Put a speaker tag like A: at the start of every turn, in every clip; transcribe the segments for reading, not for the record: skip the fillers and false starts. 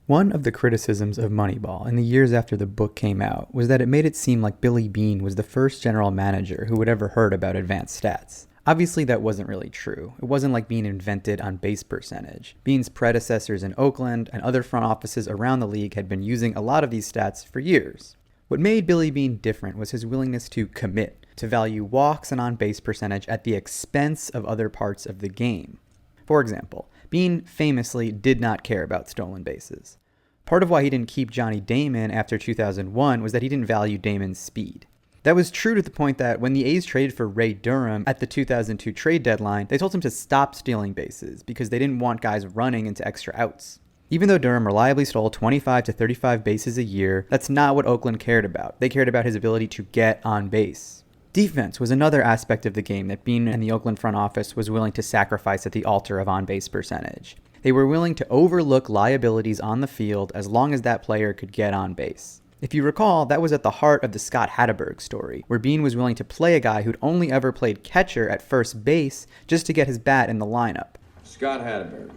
A: One of the criticisms of Moneyball in the years after the book came out was that it made it seem like Billy Beane was the first general manager who had ever heard about advanced stats. Obviously, that wasn't really true. It wasn't like Beane invented on base percentage. Beane's predecessors in Oakland and other front offices around the league had been using a lot of these stats for years. What made Billy Beane different was his willingness to commit, to value walks and on-base percentage at the expense of other parts of the game. For example, Beane famously did not care about stolen bases. Part of why he didn't keep Johnny Damon after 2001 was that he didn't value Damon's speed. That was true to the point that when the A's traded for Ray Durham at the 2002 trade deadline, they told him to stop stealing bases because they didn't want guys running into extra outs. Even though Durham reliably stole 25 to 35 bases a year, that's not what Oakland cared about. They cared about his ability to get on base. Defense was another aspect of the game that Beane and the Oakland front office was willing to sacrifice at the altar of on-base percentage. They were willing to overlook liabilities on the field as long as that player could get on base. If you recall, that was at the heart of the Scott Hatteberg story, where Beane was willing to play a guy who'd only ever played catcher at first base just to get his bat in the lineup.
B: Scott Hatteberg.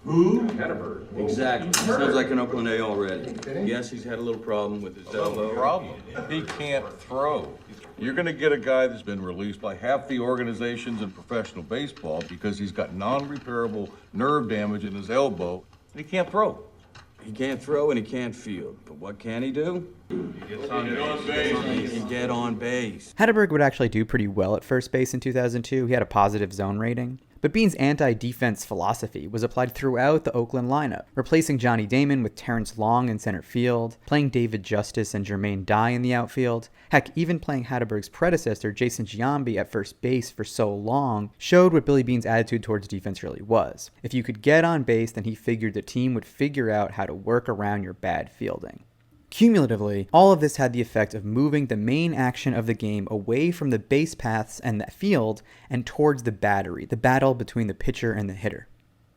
C: Who? Hatteberg.
B: Exactly. Sounds like an Oakland A already. Yes, he's had a little problem with his elbow.
C: Problem. He can't throw. You're going to get a guy that's been released by half the organizations in professional baseball because he's got non-repairable nerve damage in his elbow, and he can't throw.
B: He can't throw and he can't field. But what can he do?
C: He gets on base.
B: He can get on base.
A: Hatteberg would actually do pretty well at first base in 2002. He had a positive zone rating. But Beane's anti-defense philosophy was applied throughout the Oakland lineup, replacing Johnny Damon with Terrence Long in center field, playing David Justice and Jermaine Dye in the outfield. Heck, even playing Hatteberg's predecessor, Jason Giambi, at first base for so long showed what Billy Beane's attitude towards defense really was. If you could get on base, then he figured the team would figure out how to work around your bad fielding. Cumulatively, all of this had the effect of moving the main action of the game away from the base paths and the field and towards the battery, the battle between the pitcher and the hitter.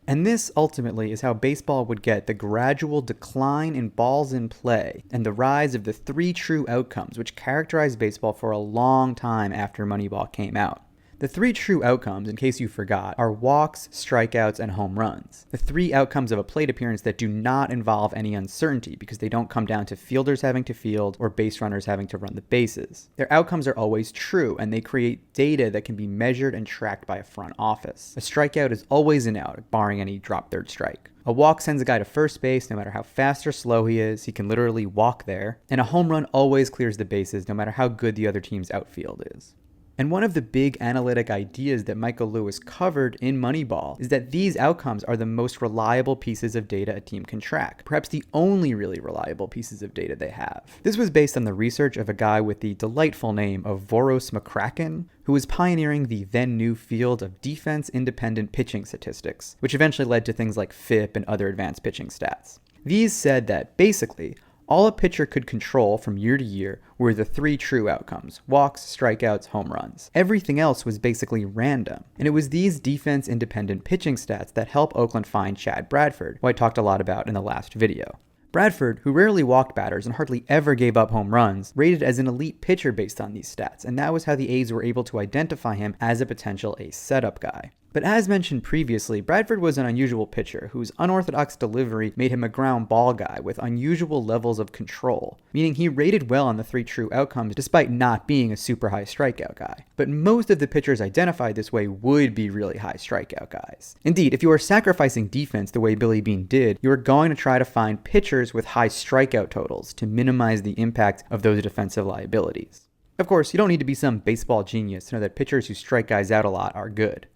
A: And this ultimately is how baseball would get the gradual decline in balls in play and the rise of the three true outcomes which characterized baseball for a long time after Moneyball came out. The three true outcomes, in case you forgot, are walks, strikeouts, and home runs. The three outcomes of a plate appearance that do not involve any uncertainty because they don't come down to fielders having to field or base runners having to run the bases. Their outcomes are always true, and they create data that can be measured and tracked by a front office. A strikeout is always an out, barring any drop third strike. A walk sends a guy to first base no matter how fast or slow he is, he can literally walk there. And a home run always clears the bases no matter how good the other team's outfield is. And one of the big analytic ideas that Michael Lewis covered in Moneyball is that these outcomes are the most reliable pieces of data a team can track, perhaps the only really reliable pieces of data they have. This was based on the research of a guy with the delightful name of Voros McCracken, who was pioneering the then new field of defense-independent pitching statistics, which eventually led to things like FIP and other advanced pitching stats. These said that, basically, all a pitcher could control from year to year were the three true outcomes: walks, strikeouts, home runs. Everything else was basically random. And it was these defense-independent pitching stats that helped Oakland find Chad Bradford, who I talked a lot about in the last video. Bradford, who rarely walked batters and hardly ever gave up home runs, rated as an elite pitcher based on these stats, and that was how the A's were able to identify him as a potential ace setup guy. But as mentioned previously, Bradford was an unusual pitcher whose unorthodox delivery made him a ground ball guy with unusual levels of control, meaning he rated well on the three true outcomes despite not being a super high strikeout guy. But most of the pitchers identified this way would be really high strikeout guys. Indeed, if you are sacrificing defense the way Billy Beane did, you are going to try to find pitchers with high strikeout totals to minimize the impact of those defensive liabilities. Of course, you don't need to be some baseball genius to know that pitchers who strike guys out a lot are good.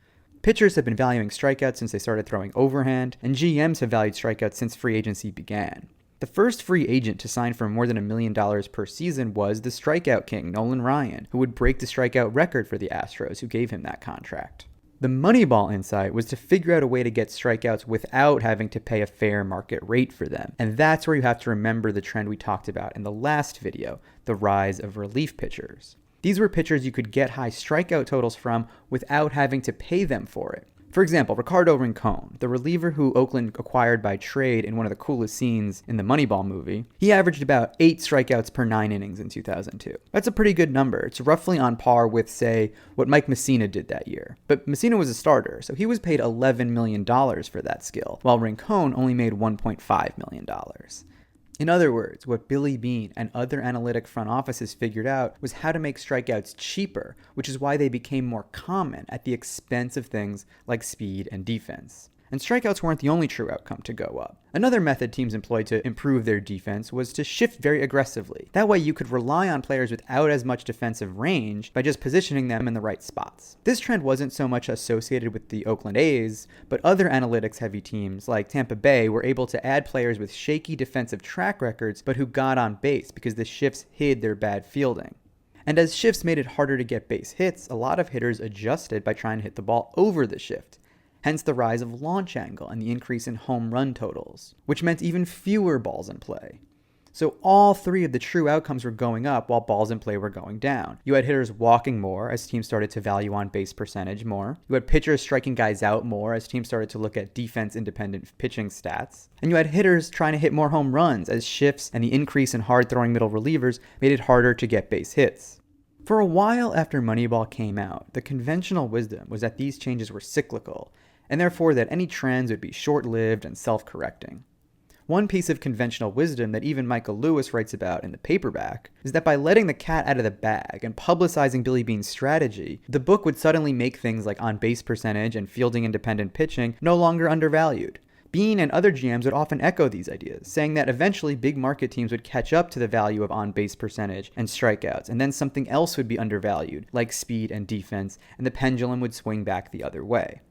A: Pitchers have been valuing strikeouts since they started throwing overhand, and GMs have valued strikeouts since free agency began. The first free agent to sign for more than $1 million per season was the strikeout king, Nolan Ryan, who would break the strikeout record for the Astros, who gave him that contract. The Moneyball insight was to figure out a way to get strikeouts without having to pay a fair market rate for them. And that's where you have to remember the trend we talked about in the last video, the rise of relief pitchers. These were pitchers you could get high strikeout totals from without having to pay them for it. For example, Ricardo Rincon, the reliever who Oakland acquired by trade in one of the coolest scenes in the Moneyball movie, he averaged about 8 strikeouts per 9 innings in 2002. That's a pretty good number. It's roughly on par with, say, what Mike Mussina did that year. But Mussina was a starter, so he was paid $11 million for that skill, while Rincon only made $1.5 million. In other words, what Billy Beane and other analytic front offices figured out was how to make strikeouts cheaper, which is why they became more common at the expense of things like speed and defense. And strikeouts weren't the only true outcome to go up. Another method teams employed to improve their defense was to shift very aggressively. That way you could rely on players without as much defensive range by just positioning them in the right spots. This trend wasn't so much associated with the Oakland A's, but other analytics-heavy teams like Tampa Bay were able to add players with shaky defensive track records but who got on base because the shifts hid their bad fielding. And as shifts made it harder to get base hits, a lot of hitters adjusted by trying to hit the ball over the shift. Hence the rise of launch angle and the increase in home run totals, which meant even fewer balls in play. So all three of the true outcomes were going up while balls in play were going down. You had hitters walking more as teams started to value on base percentage more. You had pitchers striking guys out more as teams started to look at defense-independent pitching stats. And you had hitters trying to hit more home runs as shifts and the increase in hard-throwing middle relievers made it harder to get base hits. For a while after Moneyball came out, the conventional wisdom was that these changes were cyclical, and therefore that any trends would be short-lived and self-correcting. One piece of conventional wisdom that even Michael Lewis writes about in the paperback is that by letting the cat out of the bag and publicizing Billy Beane's strategy, the book would suddenly make things like on-base percentage and fielding-independent pitching no longer undervalued. Beane and other GMs would often echo these ideas, saying that eventually big market teams would catch up to the value of on-base percentage and strikeouts, and then something else would be undervalued, like speed and defense, and the pendulum would swing back the other way.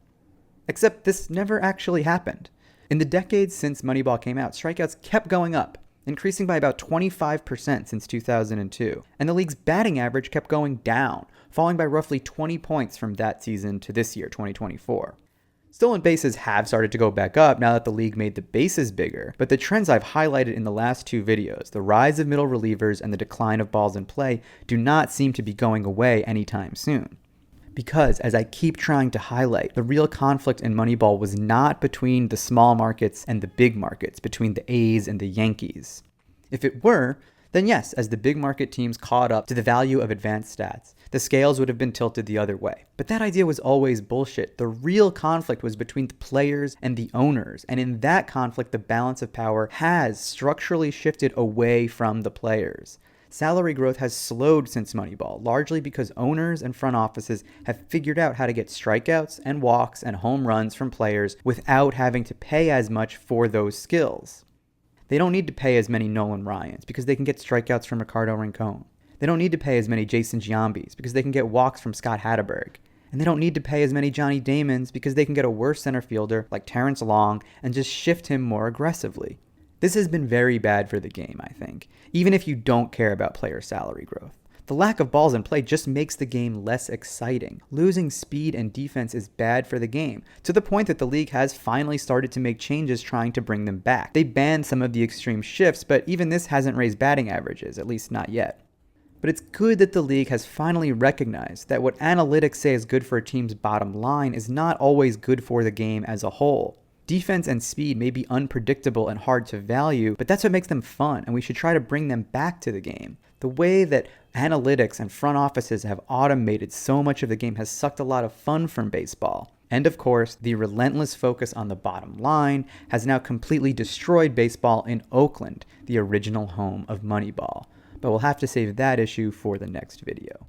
A: Except this never actually happened. In the decades since Moneyball came out, strikeouts kept going up, increasing by about 25% since 2002, and the league's batting average kept going down, falling by roughly 20 points from that season to this year, 2024. Stolen bases have started to go back up now that the league made the bases bigger, but the trends I've highlighted in the last two videos, the rise of middle relievers and the decline of balls in play, do not seem to be going away anytime soon. Because, as I keep trying to highlight, the real conflict in Moneyball was not between the small markets and the big markets, between the A's and the Yankees. If it were, then yes, as the big market teams caught up to the value of advanced stats, the scales would have been tilted the other way. But that idea was always bullshit. The real conflict was between the players and the owners, and in that conflict, the balance of power has structurally shifted away from the players. Salary growth has slowed since Moneyball, largely because owners and front offices have figured out how to get strikeouts and walks and home runs from players without having to pay as much for those skills. They don't need to pay as many Nolan Ryans because they can get strikeouts from Ricardo Rincon. They don't need to pay as many Jason Giambis because they can get walks from Scott Hatterberg. And they don't need to pay as many Johnny Damons because they can get a worse center fielder like Terrence Long and just shift him more aggressively. This has been very bad for the game, I think, even if you don't care about player salary growth. The lack of balls in play just makes the game less exciting. Losing speed and defense is bad for the game, to the point that the league has finally started to make changes trying to bring them back. They banned some of the extreme shifts, but even this hasn't raised batting averages, at least not yet. But it's good that the league has finally recognized that what analytics say is good for a team's bottom line is not always good for the game as a whole. Defense and speed may be unpredictable and hard to value, but that's what makes them fun, and we should try to bring them back to the game. The way that analytics and front offices have automated so much of the game has sucked a lot of fun from baseball. And of course, the relentless focus on the bottom line has now completely destroyed baseball in Oakland, the original home of Moneyball. But we'll have to save that issue for the next video.